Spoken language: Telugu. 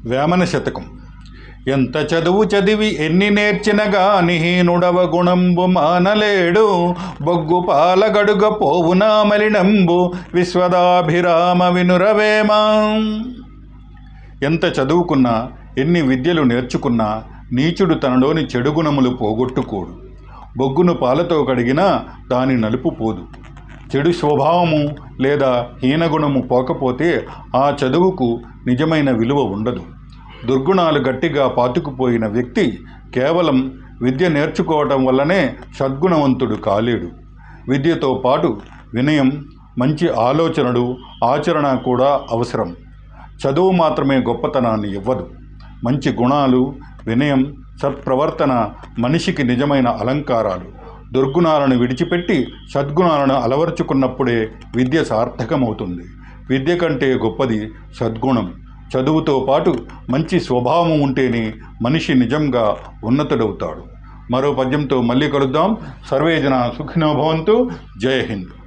వేమన శతకం. ఎంత చదువు చదివి ఎన్ని నేర్చిన గాని హీనుడవ గుణంబు మానలేడు. బొగ్గు పాలగడుగ పోవునా మలినంబు విశ్వదాభిరామ వినురవేమ. ఎంత చదువుకున్నా, ఎన్ని విద్యలు నేర్చుకున్నా నీచుడు తనలోని చెడు గుణములు పోగొట్టుకోడు. బొగ్గును పాలతో కడిగినా దాని నలుపు పోదు. చెడు స్వభావము లేదా హీనగుణము పోకపోతే ఆ చదువుకు నిజమైన విలువ ఉండదు. దుర్గుణాలు గట్టిగా పాతుకుపోయిన వ్యక్తి కేవలం విద్య నేర్చుకోవటం వల్లనే సద్గుణవంతుడు కాలేడు. విద్యతో పాటు వినయం, మంచి ఆలోచనలు, ఆచరణ కూడా అవసరం. చదువు మాత్రమే గొప్పతనాన్ని ఇవ్వదు. మంచి గుణాలు, వినయం, సత్ప్రవర్తన మనిషికి నిజమైన అలంకారాలు. దుర్గుణాలను విడిచిపెట్టి సద్గుణాలను అలవర్చుకున్నప్పుడే విద్య సార్థకమవుతుంది. విద్య కంటే గొప్పది సద్గుణం. చదువుతో పాటు మంచి స్వభావం ఉంటేనే మనిషి నిజంగా ఉన్నతుడవుతాడు. మరో పద్యంతో మళ్ళీ కలుద్దాం. సర్వే జనా సుఖినో భవంతు. జై హింద్.